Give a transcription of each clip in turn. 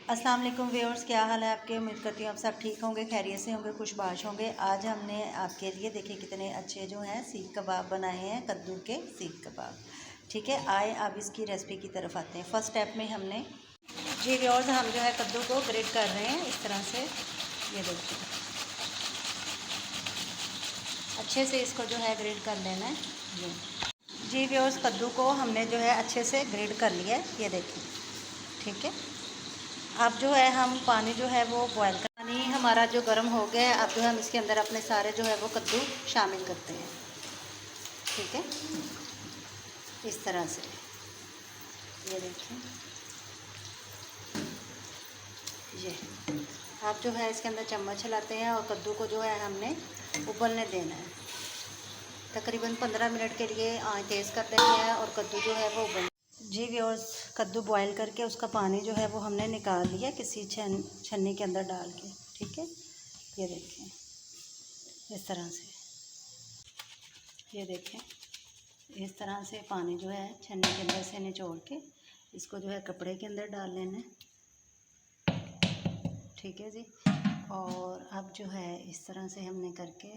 अस्सलाम वालेकुम व्यूअर्स, क्या हाल है आपके। उम्मीद करती हूँ आप सब ठीक होंगे, खैरियत से होंगे, खुशबाश होंगे। आज हमने आपके लिए देखिए कितने अच्छे जो हैं सीख कबाब बनाए हैं, कद्दू के सीख कबाब। ठीक है, आए अब इसकी रेसिपी की तरफ आते हैं। फर्स्ट स्टेप में हमने जी व्यूअर्स हम जो है कद्दू को ग्रेट कर रहे हैं इस तरह से। ये देखिए अच्छे से इसको जो है ग्रेट कर लेना है। जी व्यूअर्स कद्दू को हमने जो है अच्छे से ग्रेट कर लिया है, ये देखिए। ठीक है, अब जो है हम पानी जो है वो बॉयल कर, पानी हमारा जो गर्म हो गया है, अब जो है हम इसके अंदर अपने सारे जो है वो कद्दू शामिल करते हैं। ठीक है, इस तरह से ये देखिए। ये आप जो है इसके अंदर चम्मच चलाते हैं और कद्दू को जो है हमने उबलने देना है। तकरीबन 15 मिनट के लिए आँच तेज़ कर देनी है और कद्दू जो है वो उबल। जी व्यूअर्स कद्दू बॉयल करके उसका पानी जो है वो हमने निकाल लिया किसी छन्नी के अंदर डाल के। ठीक है, ये देखें इस तरह से, ये देखें इस तरह से पानी जो है छन्नी के अंदर से निचोड़ के इसको जो है कपड़े के अंदर डाल लेना है। ठीक है जी, और अब जो है इस तरह से हमने करके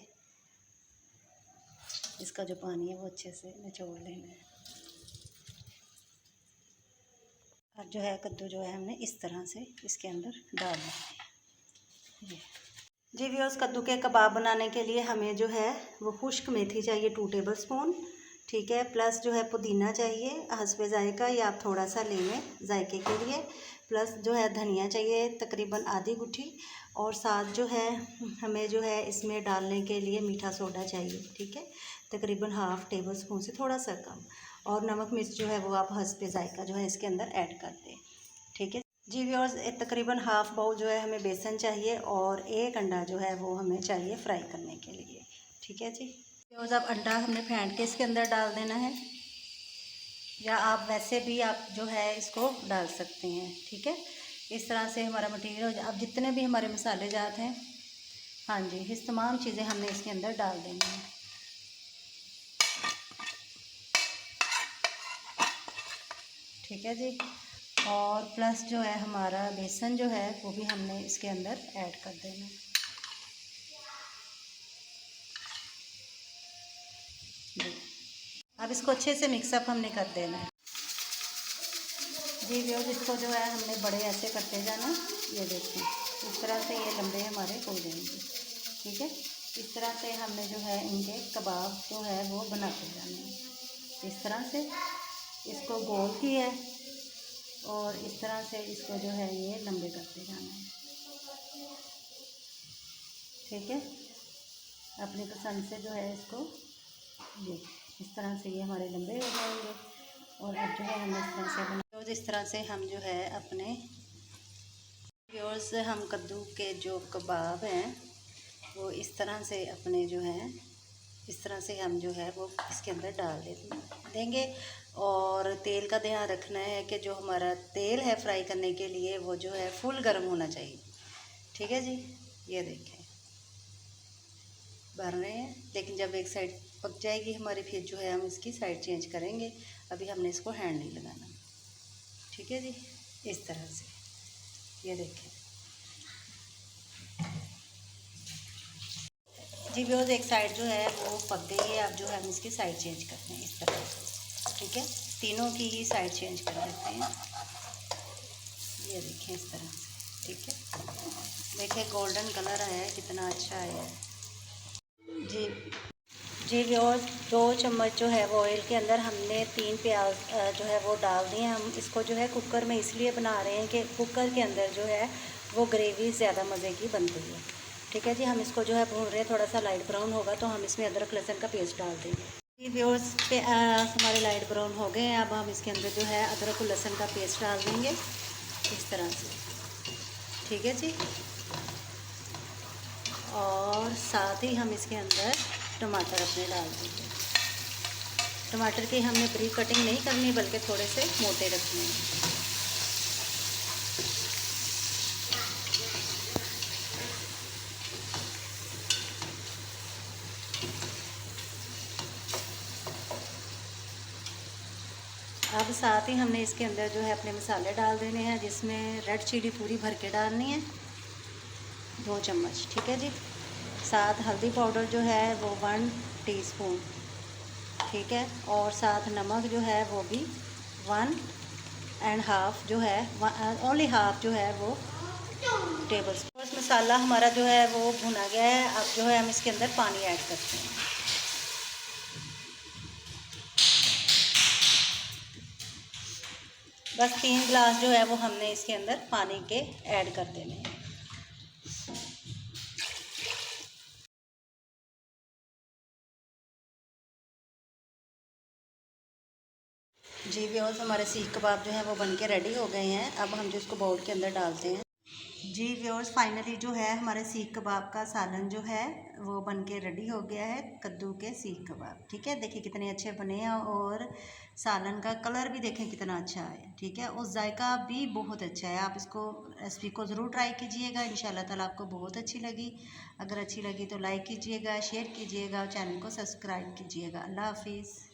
इसका जो पानी है वो अच्छे से निचोड़ लेना है। अब जो है कद्दू जो है हमने इस तरह से इसके अंदर डाल देना है। जी व्यूअर्स कद्दू के कबाब बनाने के लिए हमें जो है वो खुश्क मेथी चाहिए 2 टेबल स्पून। ठीक है, प्लस जो है पुदीना चाहिए हस्बे जायका, या आप थोड़ा सा ले लें जायके के लिए। प्लस जो है धनिया चाहिए तकरीबन आधी गुठी, और साथ जो है हमें जो है इसमें डालने के लिए मीठा सोडा चाहिए। ठीक है, तकरीबन हाफ़ टेबल स्पून से थोड़ा सा कम, और नमक मिर्च जो है वो आप हस्बे जायका जो है इसके अंदर ऐड कर दें। ठीक है जी व्यूअर्स, तकरीबन हाफ़ बाउल जो है हमें बेसन चाहिए, और एक अंडा जो है वो हमें चाहिए फ्राई करने के लिए। ठीक है जी व्यूअर्स, अब अंडा हमने फेंट के इसके अंदर डाल देना है, या आप वैसे भी आप जो है इसको डाल सकते हैं। ठीक है, इस तरह से हमारा मटीरियल हो जाए। अब जितने भी हमारे मसाले जात हैं, हाँ जी, इस तमाम चीज़ें हमने इसके अंदर डाल देनी हैं। ठीक है जी, और प्लस जो है हमारा बेसन जो है वो भी हमने इसके अंदर ऐड कर देना है। अब इसको अच्छे से मिक्सअप हमने कर देना है। जी व्यूअर्स, इसको जो है हमने बड़े ऐसे करते जाना। ये देखिए इस तरह से ये लंबे हमारे हो जाएंगे। ठीक है, इस तरह से हमने जो है इनके कबाब जो है वो बनाते जाने हैं। इस तरह से इसको गोल की है, और इस तरह से इसको जो है ये लंबे करते जाना है। ठीक है, अपनी पसंद से जो है इसको ये इस तरह से ये हमारे लंबे हो जाएंगे। और अब जो है हम इस तरह से बना, इस तरह से हम जो है अपने व्यूअर्स हम कद्दू के जो कबाब हैं वो इस तरह से अपने जो है इस तरह से हम जो है वो इसके अंदर डाल देंगे। और तेल का ध्यान रखना है कि जो हमारा तेल है फ्राई करने के लिए वो जो है फुल गर्म होना चाहिए। ठीक है जी, ये देखें भर रहे हैं, लेकिन जब एक साइड पक जाएगी हमारी फिर जो है हम इसकी साइड चेंज करेंगे। अभी हमने इसको हैंड नहीं लगाना। ठीक है जी, इस तरह से ये देखें। जी व्यूअर्स, एक साइड जो है वो पक गई है, अब जो है हम इसकी साइड चेंज करते हैं इस तरह से। ठीक है, तीनों की ही साइड चेंज कर देते हैं। ये देखें इस तरह से। ठीक है, देखिए गोल्डन कलर आया है, कितना अच्छा आया है। जी जी व्यूअर्स, 2 चम्मच जो है वो ऑयल के अंदर हमने 3 प्याज जो है वो डाल दिए। हम इसको जो है कुकर में इसलिए बना रहे हैं कि कुकर के अंदर जो है वो ग्रेवी ज़्यादा मज़े की बनती है। ठीक है जी, हम इसको जो है भून रहे हैं, थोड़ा सा लाइट ब्राउन होगा तो हम इसमें अदरक लहसुन का पेस्ट डाल देंगे। जी व्यूअर्स, हमारे लाइट ब्राउन हो गए हैं, अब हम इसके अंदर जो है अदरक और लहसुन का पेस्ट डाल देंगे इस तरह से। ठीक है जी, और साथ ही हम इसके अंदर टमाटर अपने डाल देंगे। टमाटर की हमने ब्रीक कटिंग नहीं करनी बल्कि थोड़े से मोटे रखने हैं। अब अब साथ ही हमने इसके अंदर जो है अपने मसाले डाल देने हैं, जिसमें रेड चिली पूरी भर के डालनी है 2 चम्मच, ठीक है जी। साथ हल्दी पाउडर जो है वो 1 टीस्पून, ठीक है। और साथ नमक जो है वो भी 1.5 जो है, ओनली हाफ जो है वो टेबल स्पून। मसाला हमारा जो है वो भुना गया है। अब जो है हम इसके अंदर पानी ऐड करते हैं। बस 3 गिलास जो है वो हमने इसके अंदर पानी के ऐड कर देने हैं। जी व्यूअर्स, हमारे सीख कबाब जो है वो बनके रेडी हो गए हैं। अब हम जो इसको बाउल के अंदर डालते हैं। जी व्यूअर्स, फाइनली जो है हमारे सीख कबाब का सालन जो है वो बनके रेडी हो गया है, कद्दू के सीख कबाब, ठीक है। देखिए कितने अच्छे बने हैं और सालन का कलर भी देखें कितना अच्छा है, ठीक है। और जायका भी बहुत अच्छा है। आप इसको रेसिपी को ज़रूर ट्राई कीजिएगा, इंशाल्लाह ताला आपको बहुत अच्छी लगी। अगर अच्छी लगी तो लाइक कीजिएगा, शेयर कीजिएगा और चैनल को सब्सक्राइब कीजिएगा। अल्लाह हाफिज़।